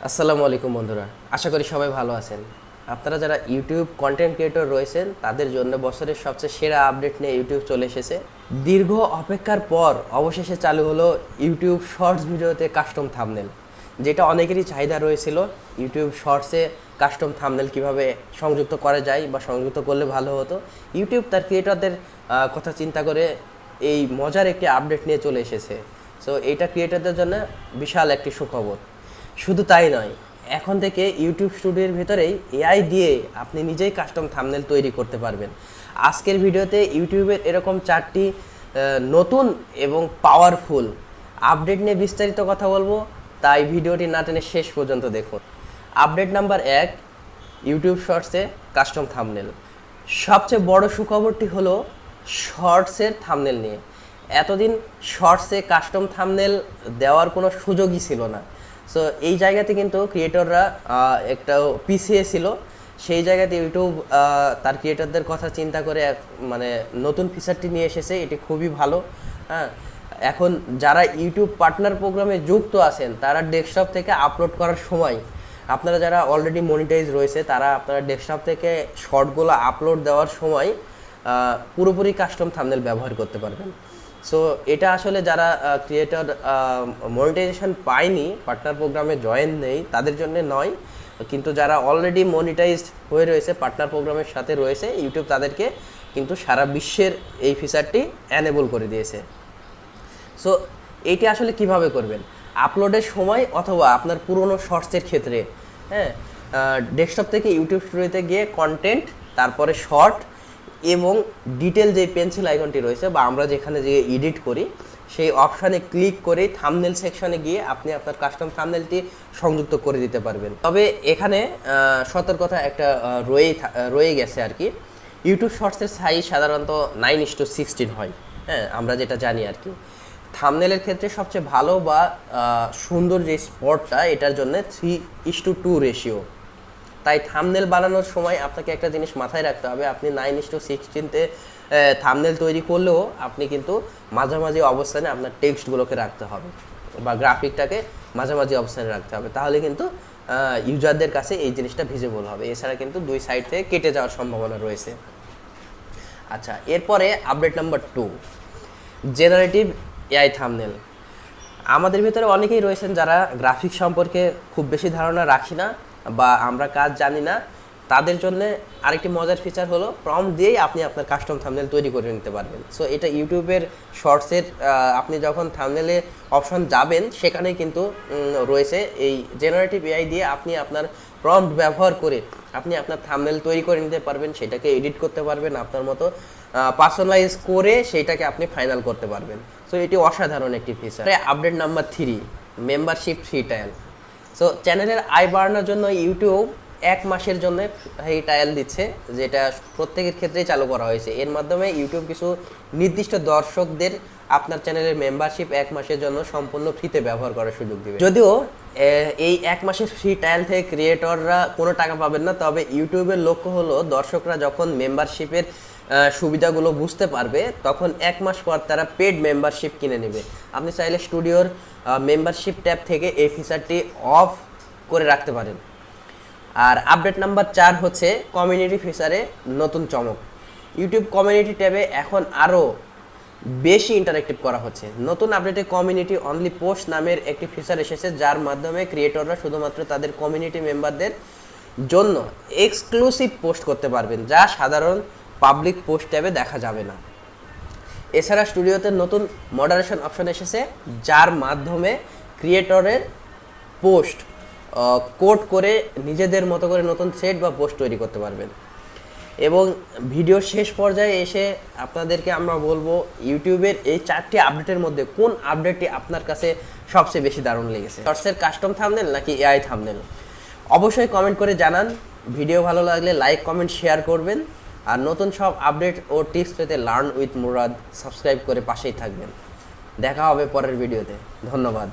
আসসালামু আলাইকুম বন্ধুরা, আশা করি সবাই ভালো আছেন। আপনারা যারা ইউটিউব কন্টেন্ট ক্রিয়েটর রয়েছেন তাদের জন্য বছরের সবচেয়ে সেরা আপডেট নিয়ে ইউটিউব চলে এসেছে। দীর্ঘ অপেক্ষার পর অবশেষে চালু হলো ইউটিউব শর্টস ভিডিওতে কাস্টম থাম্বনেল, যেটা অনেকেরই চাহিদা রয়েছিল। ইউটিউব শর্টসে কাস্টম থাম্বনেল কিভাবে সংযুক্ত করা যায় বা সংযুক্ত করলে ভালো হতো, ইউটিউব তার ক্রিয়েটরদের কথা চিন্তা করে এই মজার একটি আপডেট নিয়ে চলে এসেছে। সো এইটা ক্রিয়েটরদের জন্য বিশাল একটি সুখবর। শুধু তাই নয়, এখন থেকে ইউটিউব স্টুডিওর ভিতরেই এআই দিয়ে আপনি নিজেই কাস্টম থাম্বনেল তৈরি করতে পারবেন। আজকের ভিডিওতে ইউটিউবের এরকম 4টি নতুন এবং পাওয়ারফুল আপডেট নিয়ে বিস্তারিত কথা বলবো, তাই ভিডিওটি না টেনে শেষ পর্যন্ত দেখুন। আপডেট নাম্বার 1, ইউটিউব শর্টসে কাস্টম থাম্বনেল। সবচেয়ে বড় সুখবরটি হলো শর্টসের থাম্বনেল নিয়ে। এতদিন শর্টসে কাস্টম থাম্বনেল দেওয়ার কোনো সুযোগই ছিল না। সো এই জায়গাতে কিন্তু ক্রিয়েটররা একটা পিছিয়ে ছিল। সেই জায়গাতে ইউটিউব তার ক্রিয়েটরদের কথা চিন্তা করে মানে নতুন ফিচারটি নিয়ে এসেছে। এটি খুবই ভালো। হ্যাঁ, এখন যারা ইউটিউব পার্টনার প্রোগ্রামে যুক্ত আছেন তারা ডেস্কটপ থেকে আপলোড করার সময়, আপনারা যারা অলরেডি মনিটাইজ রয়েছে তারা আপনারা ডেস্কটপ থেকে শর্টগুলো আপলোড দেওয়ার সময় পুরোপুরি কাস্টম থাম্বনেল ব্যবহার করতে পারবেন। সো এটা আসলে যারা ক্রিয়েটর মনিটাইজেশন পায়নি, পার্টনার প্রোগ্রামে জয়েন নেই, তাদের জন্য নয়, কিন্তু যারা অলরেডি মনিটাইজড হয়ে রয়েছে, পার্টনার প্রোগ্রামের সাথে রয়েছে, ইউটিউব তাদেরকে কিন্তু সারা বিশ্বের এই ফিচারটি অ্যানেবল করে দিয়েছে। সো এইটি আসলে কিভাবে করবেন, আপলোডের সময় অথবা আপনার পুরনো শর্টসের ক্ষেত্রে, হ্যাঁ, ডেস্কটপ থেকে ইউটিউব স্টুডিওতে গিয়ে কন্টেন্ট, তারপরে শর্ট এবং ডিটেল যে পেন্সিল আইকনটি রয়েছে বা আমরা যেখানে যে এডিট করি সেই অপশানে ক্লিক করে থাম্বনেল সেকশনে গিয়ে আপনি আপনার কাস্টম থাম্বনেলটি সংযুক্ত করে দিতে পারবেন। তবে এখানে সতর্কতা একটা রয়ে গেছে আর কি। ইউটিউব শর্টসের সাইজ সাধারণত 9:16 হয়, হ্যাঁ, আমরা যেটা জানি আর কি। থাম্বনেলের ক্ষেত্রে সবচেয়ে ভালো বা সুন্দর যে স্পটটা, এটার জন্য 3:2 রেশিও। তাই থাম্বনেল বানানোর সময় আপনাকে একটা জিনিস মাথায় রাখতে হবে, আপনি 9:16-তে থাম্বনেল তৈরি করলেও আপনি কিন্তু মাঝামাঝি অবস্থানে আপনার টেক্সটগুলোকে রাখতে হবে বা গ্রাফিকটাকে মাঝামাঝি অবস্থানে রাখতে হবে, তাহলে কিন্তু ইউজারদের কাছে এই জিনিসটা ভিজিবল হবে। এছাড়া কিন্তু দুই সাইড থেকে কেটে যাওয়ার সম্ভাবনা রয়েছে। আচ্ছা, এরপরে update number 2, generative AI thumbnail. আমাদের ভিতরে অনেকেই রয়েছেন যারা গ্রাফিক সম্পর্কে খুব বেশি ধারণা রাখি না বা আমরা কাজ জানি না, তাদের জন্য আরেকটি মজার ফিচার হলো প্রম্পট দিয়েই আপনি আপনার কাস্টম থাম্বনেল তৈরি করে নিতে পারবেন। সো এটা ইউটিউবের শর্টসের আপনি যখন থাম্বনেলে অপশন যাবেন সেখানে কিন্তু রয়েছে এই জেনারেটিভ এআই দিয়ে আপনি আপনার প্রম্পট ব্যবহার করে আপনি আপনার থাম্বনেল তৈরি করে নিতে পারবেন, সেটাকে এডিট করতে পারবেন আপনার মতো, পার্সোনালাইজ করে সেইটাকে আপনি ফাইনাল করতে পারবেন। সো এটি অসাধারণ একটি feature. Update number 3, membership free trial. So চ্যানেলের আয় বাড়ানোর জন্য ইউটিউব 1 মাসের জন্য এই ট্রায়াল দিচ্ছে, যেটা প্রত্যেকের ক্ষেত্রেই চালু করা হয়েছে। এর মাধ্যমে ইউটিউব কিছু নির্দিষ্ট দর্শকদের আপনার চ্যানেলের মেম্বারশিপ 1 মাসের জন্য সম্পূর্ণ ফ্রিতে ব্যবহার করার সুযোগ দেবে। যদিও এই 1 মাসের ফ্রি ট্রায়াল থেকে ক্রিয়েটররা কোনো টাকা পাবেন না, তবে ইউটিউবের লক্ষ্য হলো দর্শকরা যখন মেম্বারশিপের সুবিধাগুলো বুঝতে পারবে তখন 1 মাস পর তারা পেড মেম্বারশিপ কিনে নেবে। আপনি চাইলে স্টুডিওর মেম্বারশিপ ট্যাব থেকে এই ফিচারটি অফ করে রাখতে পারেন। আর আপডেট নাম্বার 4 হচ্ছে কমিউনিটি ফিচারে নতুন চমক। ইউটিউব কমিউনিটি ট্যাবে এখন আরও বেশি ইন্টারেক্টিভ করা হচ্ছে। নতুন আপডেটে কমিউনিটি অনলি পোস্ট নামের একটি ফিচার এসেছে, যার মাধ্যমে ক্রিয়েটররা শুধুমাত্র তাদের কমিউনিটি মেম্বারদের জন্য এক্সক্লুসিভ পোস্ট করতে পারবেন, যা সাধারণ পাবলিক পোস্ট ট্যাবে দেখা যাবে না। এছাড়া স্টুডিওতে নতুন মডারেশন অপশন এসেছে, যার মাধ্যমে ক্রিয়েটরের পোস্ট কোড করে নিজেদের মতো করে নতুন থ্রেড বা পোস্ট তৈরি করতে পারবেন। এবং ভিডিও শেষ পর্যায়ে এসে আপনাদেরকে আমরা বলবো ইউটিউবের এই 4টি আপডেটের মধ্যে কোন আপডেটটি আপনার কাছে সবচেয়ে বেশি দারুণ লেগেছে, শর্টসের কাস্টম থাম্বনেল নাকি এআই থাম্বনেল? অবশ্যই কমেন্ট করে জানান। ভিডিও ভালো লাগলে লাইক, কমেন্ট, শেয়ার করবেন। আর নতুন সব আপডেট ও টিপস পেতে লার্ন উইথ মুরাদ সাবস্ক্রাইব করে পাশেই থাকবেন। দেখা হবে পরের ভিডিওতে। ধন্যবাদ।